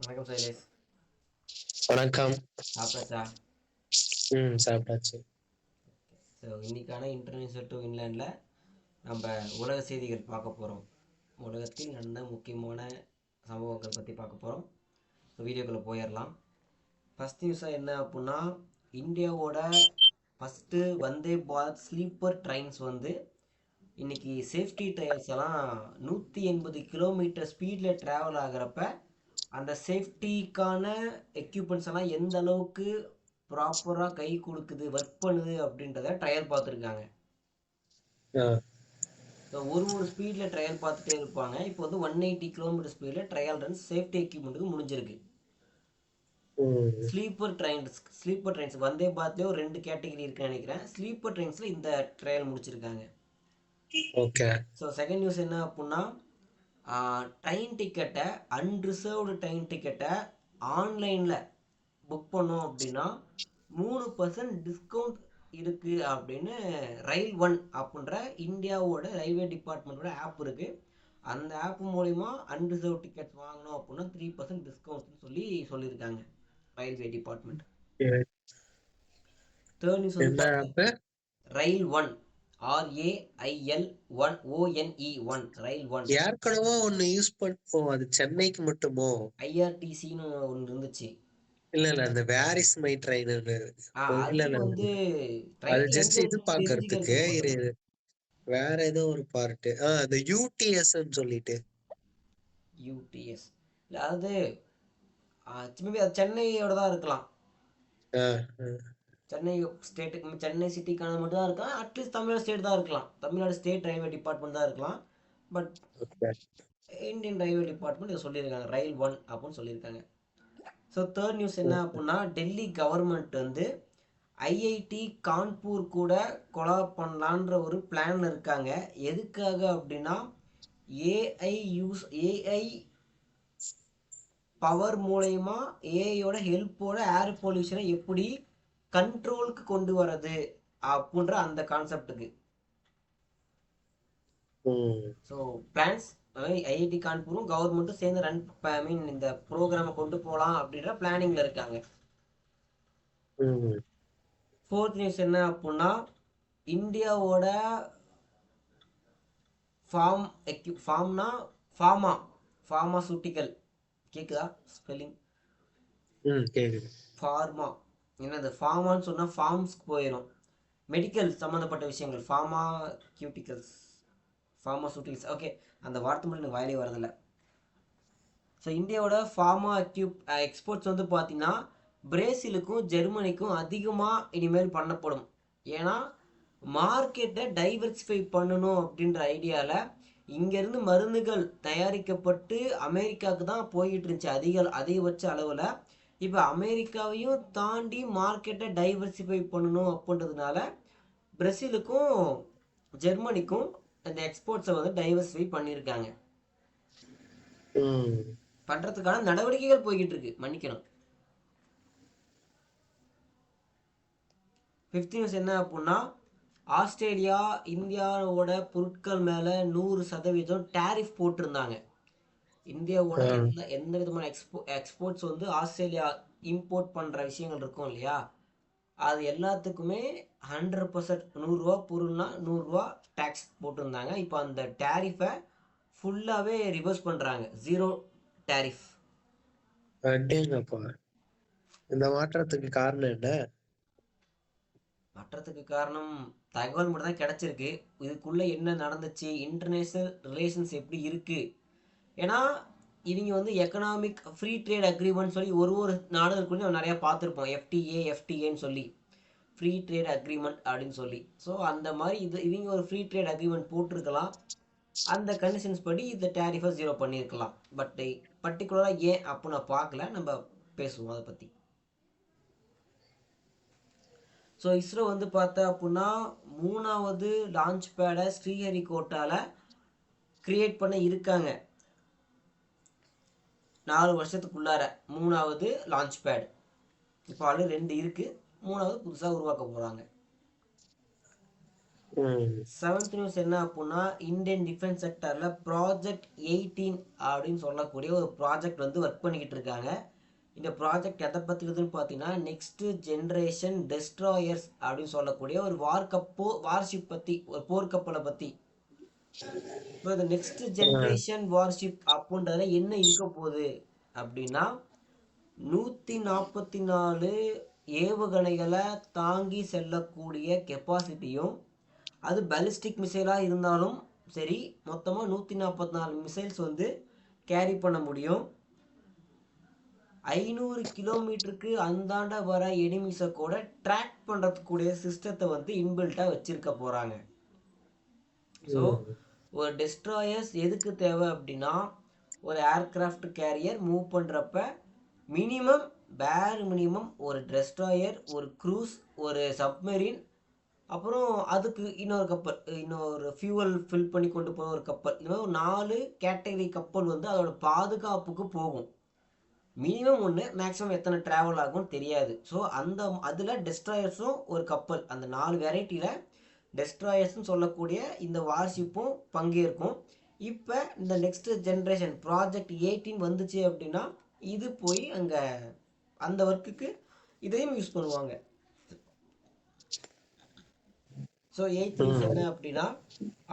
வணக்கம் சைலேஷ். வணக்கம். சாப்பிட்டாச்சா? சாப்பிட்டாச்சு. ஸோ இன்னைக்கான இன்டர்நேஷனல் டு இன்லேண்டில் நம்ம உலக செய்திகள் பார்க்க போகிறோம். உலகத்தில் நடந்த முக்கியமான சம்பவங்கள் பற்றி பார்க்க போகிறோம். ஸோ வீடியோக்குள்ளே போயிடலாம். ஃபஸ்ட் நியூஸாக என்ன அப்படின்னா, இந்தியாவோட first Vande Bharat sleeper trains வந்து இன்னைக்கு சேஃப்டி ட்ரையல்ஸ் எல்லாம் 180 கிலோமீட்டர் ஸ்பீடில் ட்ராவல் ஆகிறப்ப அந்த சேஃப்டிக்கான எக்யூப்மெண்ட்ஸ் எல்லாம் எந்த அளவுக்கு ப்ராப்பராக கை கொடுக்குது, ஒர்க் பண்ணுது அப்படின்றத ட்ரையல் பார்த்துருக்காங்க. ஆ, ஸோ ஒரு ஸ்பீடில் ட்ரையல் பார்த்துட்டே இருப்பாங்க. இப்போ வந்து 180 கிலோமீட்டர் ஸ்பீடில் ட்ரையல் ரன் சேஃப்டி எக்யூப்மெண்ட்டுக்கு முடிஞ்சிருக்கு. ம், ஸ்லீப்பர் ட்ரெயின்ஸ் வந்தே பாரத்லேயே ஒரு 2 கேட்டகரி இருக்குன்னு நினைக்கிறேன். ஸ்லீப்பர் ட்ரெயின்ஸில் இந்த ட்ரையல் முடிச்சிருக்காங்க. ஓகே. ஸோ செகண்ட் நியூஸ் என்ன அப்படின்னா, ட்ரெயின் டிக்கெட்டை அன்ரிசர்வ்டு ட்ரெயின் டிக்கெட்டை ஆன்லைனில் புக் பண்ணோம் அப்படின்னா 3% டிஸ்கவுண்ட் இருக்குது அப்படின்னு ரயில் ஒன் அப்படின்ற இந்தியாவோட ரயில்வே டிபார்ட்மெண்ட்டோட ஆப் இருக்குது. அந்த ஆப் மூலிமா அன்ரிசர்வ் டிக்கெட்ஸ் வாங்கினோம் அப்படின்னா 3% டிஸ்கவுண்ட்னு சொல்லியிருக்காங்க ரயில்வே டிபார்ட்மெண்ட். சரி. தேர்ட் நியூஸ் வந்து என்ன ஆப்பு? ரயில் ஒன், RAIL 1 ONE 1 ரயில் ஒன். ஏற்கனவே ஒண்ணு யூஸ் பண்ணுவோம். அது சென்னைக்கு மட்டுமோ? IRTCன்னு ஒன்று இருந்துச்சு. இல்ல இல்ல, அந்த வேர் இஸ் மை ட்ரெயின். இல்ல அது இல்ல வந்து இல்ல. அது ட்ரெயின் எங்கே ஜஸ்ட் இது இருக்குன்னு பாக்குறதுக்கு தெரிஞ்சுக்கிறதுக்கு மட்டும்தான். வேற ஏதோ ஒரு பார்ட். அந்த UTS சொல்லிட்டு. UTS இல்லை, அது மேபி அது சென்னையோட தான் இருக்கலாம். ஆ, ஆ, சென்னை ஸ்டேட்டுக்கு, சென்னை சிட்டிக்கான மட்டும் தான் இருக்கலாம். அட்லீஸ்ட் தமிழ்நாடு ஸ்டேட் தான் இருக்கலாம். தமிழ்நாடு ஸ்டேட் ரயில்வே டிபார்ட்மெண்ட் தான் இருக்கலாம். But okay. Indian railway department இதை சொல்லியிருக்காங்க, ரயில் ஒன் அப்படின்னு சொல்லியிருக்காங்க. ஸோ தேர்ட் நியூஸ் என்ன ஓகே. அப்படின்னா, டெல்லி கவர்மெண்ட் வந்து ஐஐடி கான்பூர் கூட கொலாப் பண்ணலான்ற ஒரு பிளான்ல இருக்காங்க. எதுக்காக அப்படின்னா, ஏஐ பவர் மூலயமா, ஏஐயோட ஹெல்ப்போட ஏர் பொல்யூஷனை எப்படி கண்ட்ரோலுக்கு கொண்டு வரது அப்படின்ற அந்த கான்செப்டுக்கு. ம், ஸோ பிளான்ஸ், ஐஐடி கான்பூரும் கவர்மெண்ட்டும் சேர்ந்து இந்த ப்ரோக்ராமை கொண்டு போகலாம் அப்படின்ற பிளானிங்கில் இருக்காங்க. ம், ஃபோர்த் நியூஸ் என்ன அப்படின்னா, இந்தியாவோட ஃபார்ம்னா ஃபார்மாசூட்டிக்கல், கேட்குதா ஸ்பெல்லிங்? கேக்குது. ஃபார்மா, என்னது ஃபார்மான்னு சொன்னால் ஃபார்ம்ஸ்க்கு போயிடும். மெடிக்கல் சம்மந்தப்பட்ட விஷயங்கள், ஃபார்மாசூட்டிக்கல்ஸ். ஓகே, அந்த வார்த்தை மட்டும் எனக்கு வாயிலே வரதில்லை. ஸோ இந்தியாவோட எக்ஸ்போர்ட்ஸ் வந்து பார்த்தீங்கன்னா பிரேசிலுக்கும் ஜெர்மனிக்கும் அதிகமாக இனிமேல் பண்ணப்படும். ஏன்னா மார்க்கெட்டை டைவர்சிஃபை பண்ணணும் அப்படின்ற ஐடியாவில் இங்கேருந்து மருந்துகள் தயாரிக்கப்பட்டு அமெரிக்காவுக்கு தான் போய்கிட்டு இருந்துச்சு அதிகபட்ச அளவில். இப்போ அமெரிக்காவையும் தாண்டி மார்க்கெட்டை டைவர்சிஃபை பண்ணணும் அப்படின்றதுனால பிரேசிலுக்கும் ஜெர்மனிக்கும் இந்த எக்ஸ்போர்ட்ஸை வந்து டைவர்சிஃபை பண்ணியிருக்காங்க. ம், பண்ணுறதுக்கான நடவடிக்கைகள் போய்கிட்டு இருக்கு, மன்னிக்கணும். ஃபிஃப்த் நியூஸ் என்ன அப்படின்னா, ஆஸ்திரேலியா இந்தியாவோட பொருட்கள் மேலே 100% டேரிஃப் போட்டிருந்தாங்க. இந்தியாவோட ஆ, எந்த விதமான எக்ஸ்போர்ட்ஸ் வந்து ஆஸ்திரேலியா இம்போர்ட் பண்ணுற விஷயங்கள் இருக்கும் இல்லையா, அது எல்லாத்துக்குமே 100%, 100 ரூபா பொருள்னா 100 ரூபா டேக்ஸ் போட்டிருந்தாங்க. இப்போ அந்த டேரிஃபை ஃபுல்லாகவே ரிவர்ஸ் பண்ணுறாங்க, ஜீரோ டேரிஃப். அடேங்கப்பா. இந்த மாற்றத்துக்கு காரணம் என்ன? மாற்றத்துக்கு காரணம் தகவல் மட்டும் தான் கிடச்சிருக்கு. இதுக்குள்ளே என்ன நடந்துச்சு, இன்டர்நேஷ்னல் ரிலேஷன்ஸ் எப்படி இருக்குது. ஏன்னா இவங்க வந்து எக்கனாமிக் ஃப்ரீ ட்ரேட் அக்ரிமெண்ட் சொல்லி ஒரு நாடுகளுக்குள்ளேயும் நம்ம நிறையா பார்த்துருப்போம். எஃப்டிஏன்னு சொல்லி, ஃப்ரீ ட்ரேட் அக்ரிமெண்ட் அப்படின்னு சொல்லி. ஸோ அந்த மாதிரி இவங்க ஒரு ஃப்ரீ ட்ரேட் அக்ரிமெண்ட் போட்டிருக்கலாம். அந்த கண்டிஷன்ஸ் படி இந்த டேரிஃபை ஜீரோ பண்ணியிருக்கலாம். பட் பர்டிகுலராக ஏன் அப்போ நான் பார்க்கல, நம்ம பேசுவோம் அதை பற்றி. ஸோ இஸ்ரோ வந்து பார்த்தா அப்படின்னா 3வது லான்ச் பேடை ஸ்ரீஹரிகோட்டாவில் கிரியேட் பண்ண இருக்காங்க. 4 வருஷத்துக்குள்ளார 3வது லான்ச் பேட். இப்போ ஆல்ரெடி 2 இருக்குது, 3வது புதுசாக உருவாக்க போகிறாங்க. ம். 7th நியூஸ் என்ன அப்படின்னா, இந்தியன் டிஃபென்ஸ் செக்டரில் ப்ராஜெக்ட் 18 அப்படின்னு சொல்லக்கூடிய ஒரு ப்ராஜெக்ட் வந்து ஒர்க் பண்ணிக்கிட்டு இருக்காங்க. இந்த ப்ராஜெக்ட் எதை பற்றினதுன்னு பார்த்தீங்கன்னா, நெக்ஸ்ட் ஜென்ரேஷன் டெஸ்ட்ராயர்ஸ் அப்படின்னு சொல்லக்கூடிய ஒரு வார்ஷிப் பற்றி, ஒரு போர்க்கப்பலை பற்றி. இப்போ இந்த நெக்ஸ்ட் ஜென்ரேஷன் வார்ஷிப் அப்படின்றதுல என்ன இருக்க போகுது அப்படின்னா, 144 ஏவுகணைகளை தாங்கி செல்லக்கூடிய கெப்பாசிட்டியும், அது பாலிஸ்டிக் மிசைலாக இருந்தாலும் சரி, மொத்தமாக 144 மிசைல்ஸ் வந்து கேரி பண்ண முடியும். 500 கிலோமீட்டருக்கு அந்தாண்ட வர எனிமிஸை கூட ட்ராக் பண்ணுறதுக்கூடிய சிஸ்டத்தை வந்து இன்பில்ட்டாக வச்சுருக்க போகிறாங்க. ஸோ ஒரு டெஸ்ட்ராயர்ஸ் எதுக்கு தேவை அப்படின்னா, ஒரு ஏர்கிராஃப்ட் கேரியர் மூவ் பண்ணுறப்ப மினிமம் ஒரு டெஸ்ட்ராயர், ஒரு க்ரூஸ், ஒரு சப்மெரின், அப்புறம் அதுக்கு இன்னொரு கப்பல், இன்னொரு ஃபியூவல் ஃபில் பண்ணி கொண்டு போகிற ஒரு கப்பல், இந்த மாதிரி 4 கேட்டகரி கப்பல் வந்து அதோட பாதுகாப்புக்கு போகும். மினிமம் ஒன்று, மேக்ஸிமம் எத்தனை ட்ராவல் ஆகும்னு தெரியாது. ஸோ அதில் டெஸ்ட்ராயர்ஸும் ஒரு கப்பல், அந்த 4 வெரைட்டியில் டெஸ்ட்ராயர்ஸ்னு சொல்லக்கூடிய இந்த வார்ஷிப்பும் பங்கேற்கும். இப்போ இந்த நெக்ஸ்ட் ஜென்ரேஷன் ப்ராஜெக்ட் 18 வந்துச்சு அப்படின்னா, இது போய் அங்கே அந்த ஒர்க்குக்கு இதையும் யூஸ் பண்ணுவாங்க. ஸோ 8th நியூஸ் என்ன அப்படின்னா,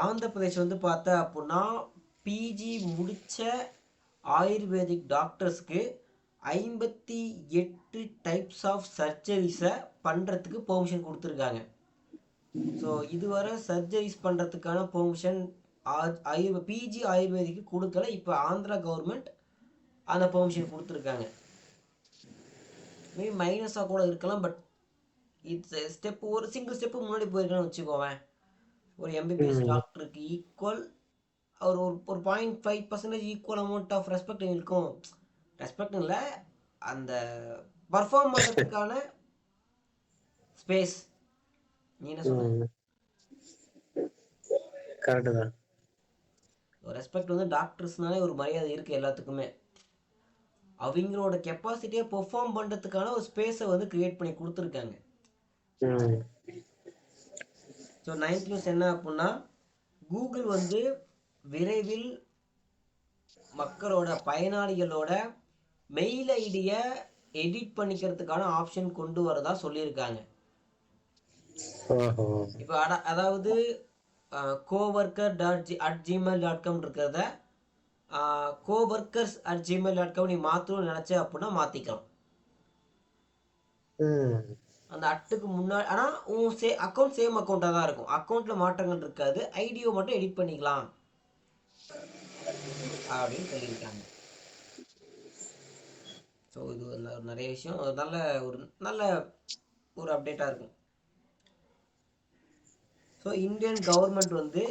ஆந்திர பிரதேஷ் வந்து பார்த்தா அப்படின்னா, பிஜி முடித்த ஆயுர்வேதிக் டாக்டர்ஸ்க்கு 58 டைப்ஸ் ஆஃப் சர்ஜரிஸை பண்ணுறதுக்கு பெர்மிஷன் கொடுத்துருக்காங்க. ஸோ இதுவரை சர்ஜரிஸ் பண்ணுறதுக்கான பெர்மிஷன் பிஜி ஆயுர்வேதிக்கு கொடுக்கல. இப்போ ஆந்திரா கவர்மெண்ட் அந்த பெர்மிஷன் கொடுத்துருக்காங்க. மேபி மைனஸாக கூட இருக்கலாம், பட் இட்ஸ் ஸ்டெப், ஒரு சிங்கிள் ஸ்டெப்பு முன்னாடி போயிருக்கேன்னு வச்சுக்கோவேன். ஒரு எம்பிபிஎஸ் டாக்டருக்கு ஈக்குவல் அவர் ஒரு 0.5% ஈக்குவல் அமௌண்ட் ஆஃப் ரெஸ்பெக்ட் இருக்கும். ரெஸ்பெக்ட் இல்லை, அந்த பர்ஃபார்ம் பண்ணுறதுக்கான ஸ்பேஸ். நீ என்ன சொல்ற? கரெக்டு தான். ரெஸ்பெக்ட் வந்து டாக்டர்ஸ்னாலே ஒரு மரியாதை இருக்குது எல்லாத்துக்குமே. அவங்களோட கெப்பாசிட்டியை பெர்ஃபார்ம் பண்ணுறதுக்கான ஒரு ஸ்பேஸை வந்து கிரியேட் பண்ணி கொடுத்துருக்காங்க. ஸோ 9th நியூஸ் என்ன அப்படின்னா, கூகுள் வந்து விரைவில் மக்களோட பயனாளிகளோட மெயில் ஐடியை எடிட் பண்ணிக்கிறதுக்கான ஆப்ஷன் கொண்டு வரதா சொல்லியிருக்காங்க. இப்போ அதாவது coworker.gmail.com இருக்கிறத coworkers@gmail.com நீ மாற்றணும்னு நினச்ச அப்படின்னா மாற்றிக்கலாம். அந்த அட்டுக்கு முன்னாடி ஆனால் உன் அக்கௌண்ட் சேம் அக்கௌண்ட்டாக தான் இருக்கும். அக்கௌண்ட்டில் மாற்றங்கள் இருக்காது, ஐடியோ மட்டும் எடிட் பண்ணிக்கலாம் அப்படின்னு சொல்லியிருக்காங்க. ஸோ இது நிறைய விஷயம், நல்ல ஒரு அப்டேட்டாக இருக்கும். ஸோ இந்தியன் கவர்மெண்ட் வந்து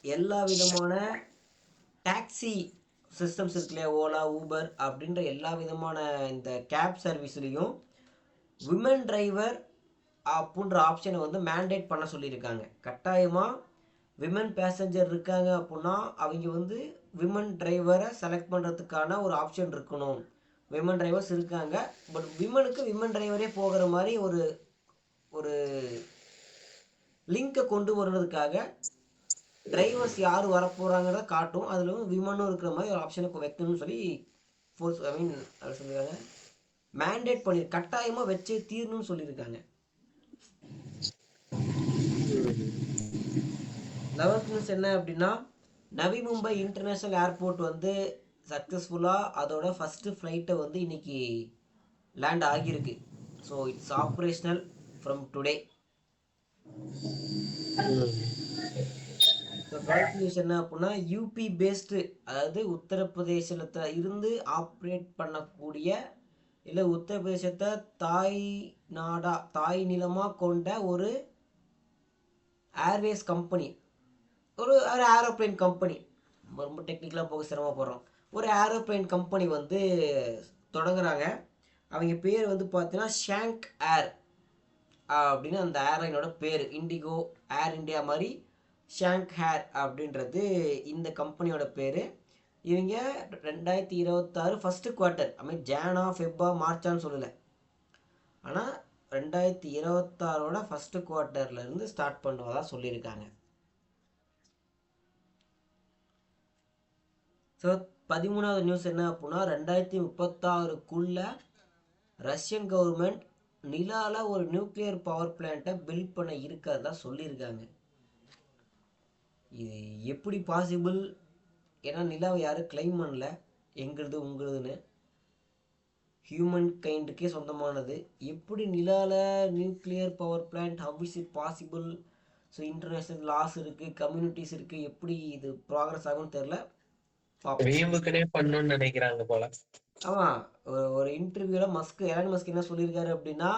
எல்லா விதமான டாக்ஸி சிஸ்டம்ஸ் இருக்கு இல்லையா, ஓலா, ஊபர் அப்படின்ற எல்லா விதமான இந்த கேப் சர்வீஸ்லேயும் விமன் டிரைவர் அப்படின்ற ஆப்ஷனை வந்து மேண்டேட் பண்ண சொல்லியிருக்காங்க. கட்டாயமாக விமன் பேசஞ்சர் இருக்காங்க அப்படின்னா அவங்க வந்து விமன் டிரைவரை செலக்ட் பண்ணுறதுக்கான ஒரு ஆப்ஷன் இருக்கணும். விமன் டிரைவர்ஸ் இருக்காங்க, பட் விமனுக்கு விமன் டிரைவரே போகிற மாதிரி ஒரு லிங்கை கொண்டு வர்றதுக்காக டிரைவர்ஸ் யார் வரப்போகிறாங்கிறத காட்டும். அதில் வந்து விமனும் இருக்கிற மாதிரி ஒரு ஆப்ஷனை வைக்கணும்னு சொல்லி சொல்லியிருக்காங்க. மேண்டேட் பண்ணி கட்டாயமாக வச்சே தீரணும்னு சொல்லியிருக்காங்க. 11th நியூஸ் என்ன அப்படின்னா, நவி மும்பை இன்டர்நேஷ்னல் ஏர்போர்ட் வந்து சக்ஸஸ்ஃபுல்லாக அதோட ஃபஸ்ட்டு ஃப்ளைட்டை வந்து இன்னைக்கு லேண்ட் ஆகியிருக்கு. So it's operational from today. So 12th news என்ன அப்படின்னா, யூபி பேஸ்டு, அதாவது உத்தரப்பிரதேசத்தில் இருந்து ஆப்ரேட் பண்ணக்கூடிய இல்லை உத்தரப்பிரதேசத்தை தாய் நிலமாக கொண்ட ஒரு ஏர்வேஸ் கம்பெனி, ஒரு ஏரோப்ளைன் கம்பெனி, ரொம்ப டெக்னிக்கலாக போக சிரமப்படுறோம், ஒரு ஏரோப்ளைன் கம்பெனி வந்து தொடங்குறாங்க. அவங்க பேர் வந்து பார்த்தீங்கன்னா ஷாங்க் ஏர் அப்படின்னு அந்த ஏர்லைனோட பேர். இண்டிகோ, ஏர் இண்டியா மாதிரி ஷாங்க் ஏர் அப்படின்றது இந்த கம்பெனியோட பேர். இவங்க 2026 ஃபஸ்ட்டு குவார்ட்டர், ஜானா ஃபெப்பா மார்ச்சான்னு சொல்லலை, ஆனால் 2026 ஃபர்ஸ்ட் குவார்ட்டர்ல இருந்து ஸ்டார்ட் பண்ணுவதா சொல்லியிருக்காங்க. ஸோ 13வது நியூஸ் என்ன அப்படின்னா 2036க்குள்ள ரஷ்யன் கவர்மெண்ட் நிலால ஒரு நியூக்ளியர் பவர் பிளான்ட்டை பில்ட் பண்ண இருக்கிறதா சொல்லியிருக்காங்க. இது எப்படி பாசிபிள்? ஏன்னா நிலாவை யாரும் கிளைம் பண்ணல, எங்களுது உங்களுதுன்னு, ஹியூமன் கைண்டுக்கே சொந்தமானது. எப்படி நிலால nuclear power plant, how is it possible? So international laws இருக்குது, கம்யூனிட்டிஸ் இருக்குது, எப்படி இது ப்ராக்ரஸ் ஆகும்னு தெரில, பார்ப்போம். வீம்புக்குனே பண்ணணும்னு நினைக்கிறாங்க போல. ஆமாம், ஒரு இன்டர்வியூவில் எலான் மஸ்க் என்ன சொல்லியிருக்காரு அப்படின்னா,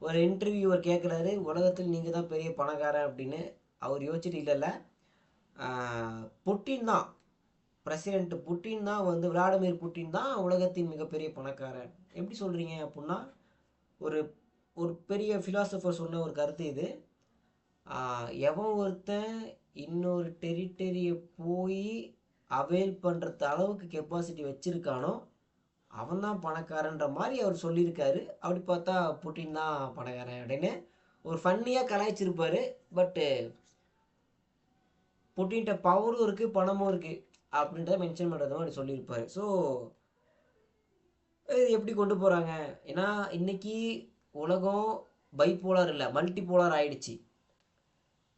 ஒரு இன்டர்வியூவர் கேட்குறாரு உலகத்தில் நீங்கள் தான் பெரிய பணக்காரன் அப்படின்னு. அவர் யோசிச்சுட்டு இல்லைல்ல, புட்டின் தான், பிரசிடென்ட் புட்டின் தான் வந்து விளாடிமிர் புட்டின் தான் உலகத்தின் மிகப்பெரிய பணக்காரன். எப்படி சொல்கிறீங்க அப்படின்னா, ஒரு ஒரு பெரிய ஃபிலாசபர் சொன்ன ஒரு கருத்து இது. எவன் ஒருத்தன் இன்னொரு டெரிட்டரியை போய் அவைல் பண்ணுறது அளவுக்கு கெப்பாசிட்டி வச்சுருக்கானோ அவன் தான் பணக்காரன்ற மாதிரி அவர் சொல்லியிருக்காரு. அப்படி பார்த்தா புட்டின் தான் பணக்காரன் அப்படின்னு ஒரு ஃபன்னியாக கலாய்ச்சிருப்பார். பட்டு புட்டின்கிட்ட பவரும் இருக்குது, பணமும் இருக்குது அப்படின்றத மென்ஷன் பண்ணுறது மாதிரி சொல்லியிருப்பார். ஸோ இது எப்படி கொண்டு போகிறாங்க? ஏன்னா இன்னைக்கு உலகம் பைப்போலார் இல்லை, மல்டிபோலார் ஆயிடுச்சு.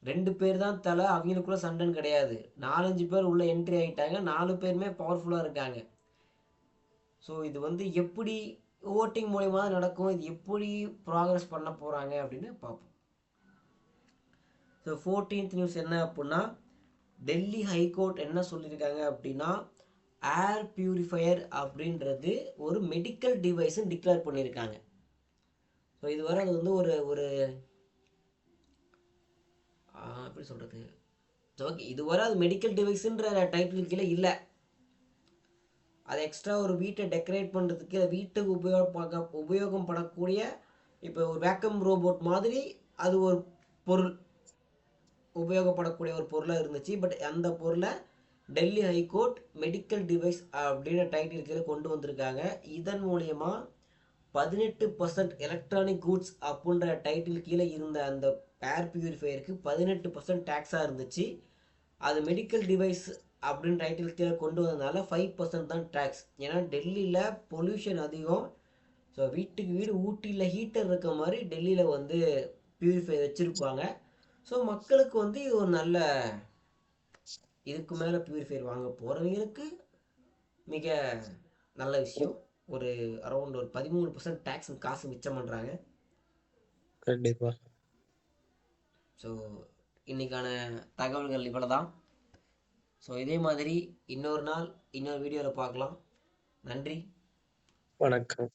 2 பேர் தான் தலை, அவங்களுக்குள்ள சண்டைன்னு கிடையாது. 4-5 பேர் உள்ள என்ட்ரி ஆகிட்டாங்க, 4 பேருமே பவர்ஃபுல்லாக இருக்காங்க. ஸோ இது வந்து எப்படி ஓட்டிங் மூலயமா தான் நடக்கும், இது எப்படி ப்ராக்ரஸ் பண்ண போகிறாங்க அப்படின்னு பார்ப்போம். ஸோ 14th நியூஸ் என்ன அப்படின்னா, டெல்லி ஹைகோர்ட் என்ன சொல்லியிருக்காங்க அப்படின்னா, ஏர் பியூரிஃபையர் அப்படின்றது ஒரு மெடிக்கல் டிவைஸ்ன்னு டிக்ளேர் பண்ணியிருக்காங்க. ஸோ இதுவரை அது வந்து ஒரு ஒரு எப்படி சொல்கிறது, ஓகே, இதுவரை அது மெடிக்கல் டிவைஸுன்ற டைட்டில் கீழே இல்லை. அது எக்ஸ்ட்ரா ஒரு வீட்டை டெக்கரேட் பண்ணுறதுக்கு, வீட்டுக்கு உபயோகம் படக்கூடிய இப்போ ஒரு வேக்கம் ரோபோட் மாதிரி அது ஒரு பொருள், உபயோகப்படக்கூடிய ஒரு பொருளாக இருந்துச்சு. பட் அந்த பொருளை டெல்லி ஹைகோர்ட் மெடிக்கல் டிவைஸ் அப்படின்ற டைட்டில் கீழே கொண்டு வந்திருக்காங்க. இதன் மூலயமா 18% எலக்ட்ரானிக் கூட்ஸ் அப்படின்ற டைட்டில் கீழே இருந்த அந்த ஏர் பியூரிஃபையருக்கு 18% டேக்ஸாக இருந்துச்சு. அது மெடிக்கல் டிவைஸ் அப்படின்னு டைட்டில் கீழே கொண்டு வந்ததுனால 5% தான் டேக்ஸ். ஏன்னா டெல்லியில் பொல்யூஷன் அதிகம். ஸோ வீட்டுக்கு வீடு ஊட்டியில் ஹீட்டர் இருக்க மாதிரி டெல்லியில் வந்து பியூரிஃபை வச்சுருப்பாங்க. ஸோ மக்களுக்கு வந்து இது ஒரு நல்ல, இதுக்கு மேலே பியூரிஃபையர் வாங்க போகிறவங்களுக்கு மிக நல்ல விஷயம். ஒரு அரௌண்ட் ஒரு 13% டேக்ஸ் காசு மிச்சம் பண்ணுறாங்க. கண்டிப்பா. ஸோ இன்னைக்கான தகவல்கள் இவ்வளோ தான். ஸோ இதே மாதிரி இன்னொரு நாள் இன்னொரு வீடியோவில் பார்க்கலாம். நன்றி, வணக்கம்.